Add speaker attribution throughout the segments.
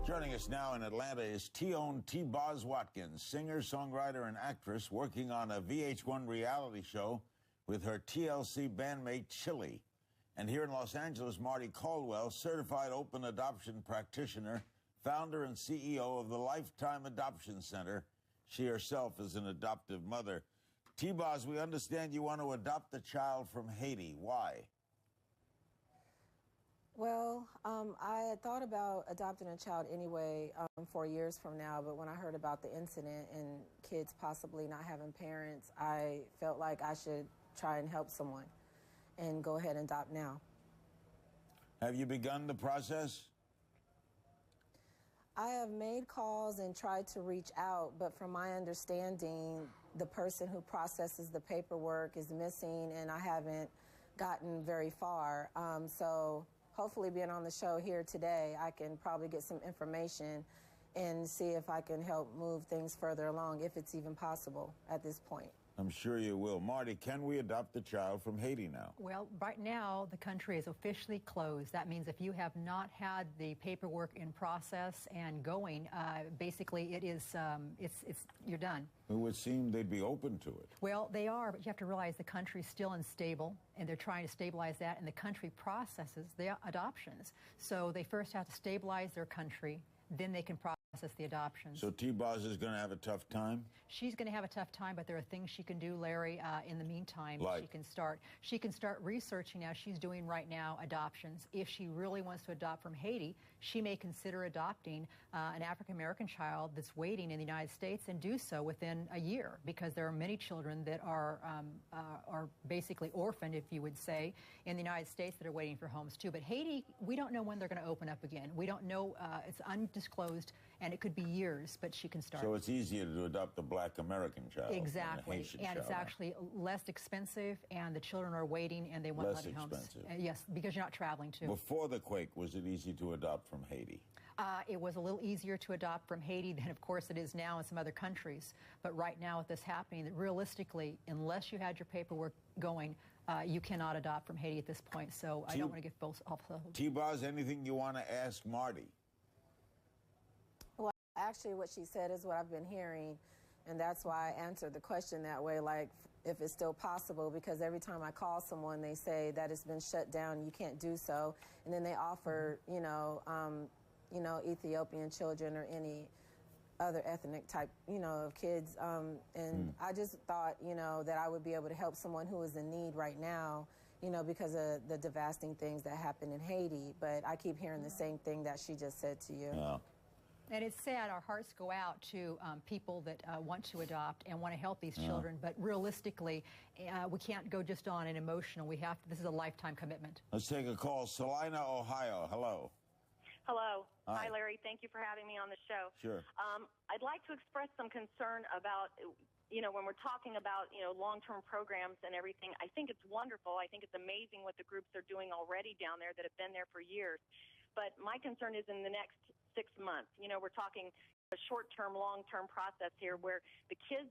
Speaker 1: Joining us now in Atlanta is T-Boz Watkins, singer, songwriter, and actress working on a VH1 reality show with her TLC bandmate Chili. And here in Los Angeles, Marty Caldwell, certified open adoption practitioner, founder and CEO of the Lifetime Adoption Center. She herself is an adoptive mother. T-Boz, we understand you want to adopt a child from Haiti. Why?
Speaker 2: Well, I had thought about adopting a child anyway 4 years from now, but when I heard about the incident and kids possibly not having parents, I felt like I should try and help someone and go ahead and adopt now.
Speaker 1: Have you begun the process?
Speaker 2: I have made calls and tried to reach out, but from my understanding, the person who processes the paperwork is missing, and I haven't gotten very far. So hopefully being on the show here today, I can probably get some information and see if I can help move things further along, if it's even possible at this point.
Speaker 1: I'm sure you will. Marty, can we adopt a child from Haiti now?
Speaker 3: Well, right now, the country is officially closed. That means if you have not had the paperwork in process and going, basically it is, you're done.
Speaker 1: It would seem they'd be open to it.
Speaker 3: Well, they are, but you have to realize the country's still unstable, and they're trying to stabilize that, and the country processes the adoptions. So they first have to stabilize their country, then they can process the adoption.
Speaker 1: So T-Boz is going to have a tough time?
Speaker 3: She's going to have a tough time, but there are things she can do, Larry, in the meantime.
Speaker 1: Like?
Speaker 3: She can start researching, as she's doing right now, adoptions. If she really wants to adopt from Haiti, she may consider adopting an African-American child that's waiting in the United States and do so within a year, because there are many children that are basically orphaned, if you would say, in the United States that are waiting for homes too. But Haiti, we don't know when they're going to open up again. We don't know. It's undisclosed, and it could be years, but she can start.
Speaker 1: So it's easier to adopt a black American child
Speaker 3: exactly,
Speaker 1: than a Haitian
Speaker 3: and
Speaker 1: child.
Speaker 3: It's actually less expensive, and the children are waiting, and they want
Speaker 1: less
Speaker 3: loving homes.
Speaker 1: Expensive.
Speaker 3: Yes, because you're not traveling too.
Speaker 1: Before the quake, was it easy to adopt from Haiti?
Speaker 3: It was a little easier to adopt from Haiti than, of course, it is now in some other countries. But right now, with this happening, realistically, unless you had your paperwork going, you cannot adopt from Haiti at this point. So I don't want to get both off the hook.
Speaker 1: T-Boz, anything you want to ask Marty?
Speaker 2: Well, actually, what she said is what I've been hearing, and that's why I answered the question that way, like if it's still possible, because every time I call someone, they say that it's been shut down, you can't do so, and then they offer, Ethiopian children or any other ethnic type, of kids. I just thought, that I would be able to help someone who is in need right now, because of the devastating things that happened in Haiti. But I keep hearing the same thing that she just said to you.
Speaker 1: Yeah.
Speaker 3: And it's sad, our hearts go out to people that want to adopt and want to help these children, but realistically, we can't go just on an emotional. This is a lifetime commitment.
Speaker 1: Let's take a call. Salina, Ohio. Hello.
Speaker 4: Hello.
Speaker 1: Hi.
Speaker 4: Hi, Larry. Thank you for having me on the show.
Speaker 1: Sure.
Speaker 4: I'd like to express some concern about, when we're talking about, long-term programs and everything. I think it's wonderful. I think it's amazing what the groups are doing already down there that have been there for years. But my concern is in the next 6 months. We're talking a short-term, long-term process here where the kids,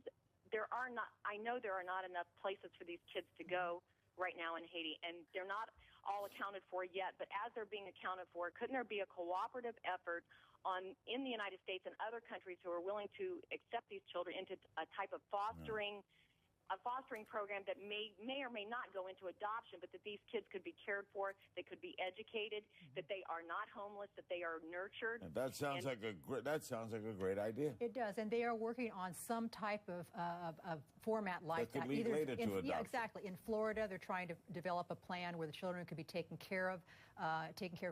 Speaker 4: I know there are not enough places for these kids to go right now in Haiti, and they're not all accounted for yet. But as they're being accounted for, couldn't there be a cooperative effort in the United States and other countries who are willing to accept these children into a type of fostering program that may or may not go into adoption, but that these kids could be cared for, they could be educated, that they are not homeless, that they are nurtured.
Speaker 1: That sounds like a great idea.
Speaker 3: It does, and they are working on some type of format like
Speaker 1: that. Could lead later to adoption.
Speaker 3: Yeah, exactly. In Florida, they're trying to develop a plan where the children could be taken care of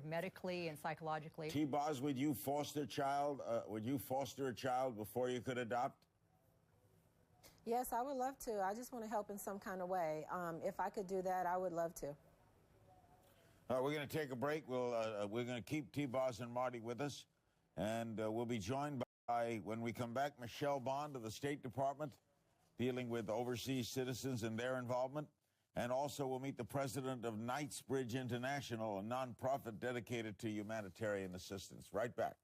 Speaker 3: medically and psychologically.
Speaker 1: T-Boz, would you foster a child? Would you foster a child before you could adopt?
Speaker 2: Yes, I would love to. I just want to help in some kind of way. If I could do that, I would love to.
Speaker 1: All right, we're going to take a break. We're going to keep T-Boz and Marty with us, and we'll be joined by, when we come back, Michelle Bond of the State Department, dealing with overseas citizens and their involvement. And also we'll meet the president of Knightsbridge International, a nonprofit dedicated to humanitarian assistance. Right back.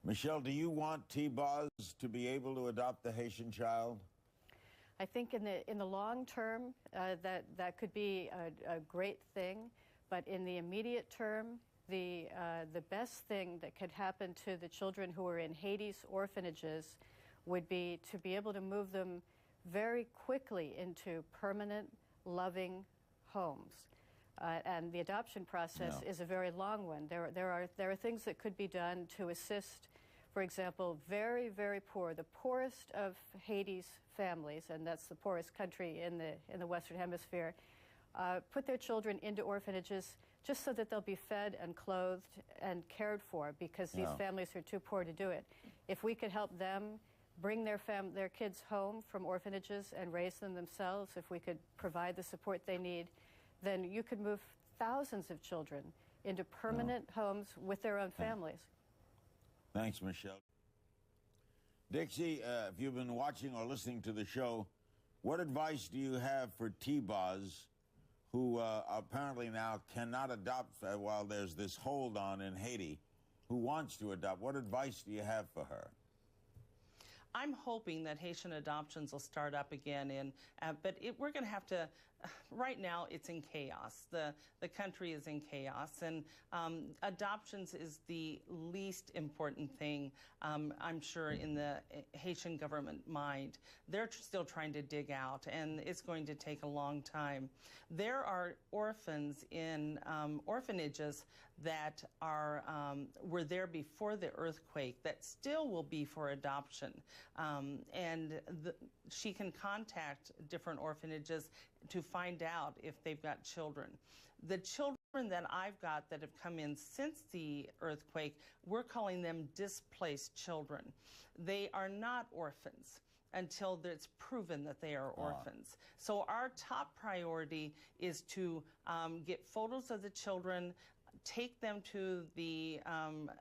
Speaker 1: Michelle, do you want T-Boz to be able to adopt the Haitian child?
Speaker 5: I think in the long term, that could be a great thing, but in the immediate term, the best thing that could happen to the children who are in Haiti's orphanages would be to be able to move them very quickly into permanent, loving homes. And the adoption process is a very long one. There are things that could be done to assist, for example, very, very poor, the poorest of Haiti's families, and that's the poorest country in the Western Hemisphere, put their children into orphanages just so that they'll be fed and clothed and cared for, because these families are too poor to do it. If we could help them bring their kids home from orphanages and raise them themselves, if we could provide the support they need, then you could move thousands of children into permanent homes with their own families.
Speaker 1: Thanks, Michelle. Dixie, if you've been watching or listening to the show, what advice do you have for T-Boz, who apparently now cannot adopt while there's this hold on in Haiti, who wants to adopt? What advice do you have for her?
Speaker 6: I'm hoping that Haitian adoptions will start up again, but we're going to have to. Right now, it's in chaos. The country is in chaos, and adoptions is the least important thing, I'm sure, in the Haitian government mind. They're still trying to dig out, and it's going to take a long time. There are orphans in orphanages that were there before the earthquake that still will be for adoption, and she can contact different orphanages to find out if they've got children. The children that I've got that have come in since the earthquake, we're calling them displaced children. They are not orphans until it's proven that they are orphans. So our top priority is to get photos of the children, take them to the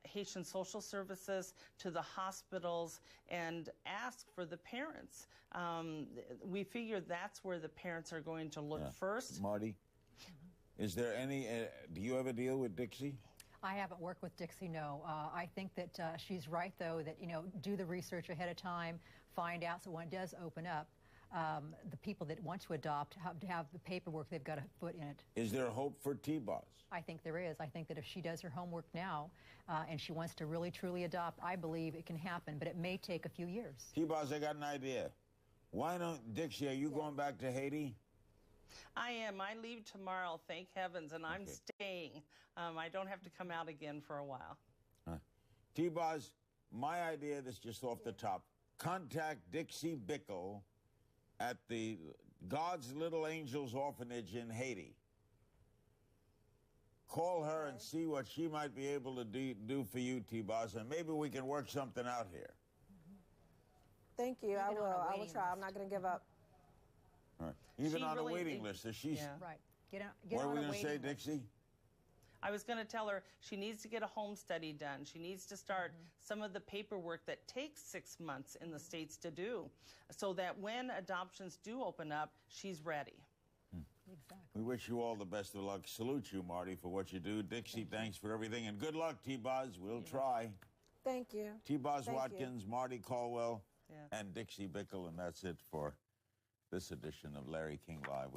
Speaker 6: Haitian social services, to the hospitals, and ask for the parents. We figure that's where the parents are going to look first.
Speaker 1: Marty, is there any, do you ever deal with Dixie?
Speaker 3: I haven't worked with Dixie, no. I think that she's right, though, that, do the research ahead of time, find out, so when it does open up, the people that want to adopt have to have the paperwork, they've got to put in it.
Speaker 1: Is there hope for T-Boz?
Speaker 3: I think there is. I think that if she does her homework now and she wants to really, truly adopt, I believe it can happen, but it may take a few years.
Speaker 1: T-Boz, I got an idea. Why don't, Dixie, are you going back to Haiti?
Speaker 6: I am. I leave tomorrow, thank heavens, and I'm staying. I don't have to come out again for a while.
Speaker 1: T-Boz, my idea, this just off the top, contact Dixie Bickle at the God's Little Angels Orphanage in Haiti. Call her and see what she might be able to do for you, T-Boz, and maybe we can work something out here.
Speaker 2: Thank you. I will try. I'm not going to give up.
Speaker 1: All right. Even on a waiting list. So she's,
Speaker 3: right. Get
Speaker 1: what are
Speaker 3: on
Speaker 1: we
Speaker 3: a
Speaker 1: going to say,
Speaker 3: waiting list.
Speaker 1: Dixie?
Speaker 6: I was going to tell her she needs to get a home study done. She needs to start some of the paperwork that takes 6 months in the States to do, so that when adoptions do open up, she's ready.
Speaker 3: Exactly.
Speaker 1: We wish you all the best of luck. Salute you, Marty, for what you do. Dixie, thanks for everything. And good luck, T-Boz. We'll try.
Speaker 2: Thank you.
Speaker 1: T-Boz Watkins, Marty Caldwell,
Speaker 6: Yeah.
Speaker 1: and Dixie Bickle. And that's it for this edition of Larry King Live.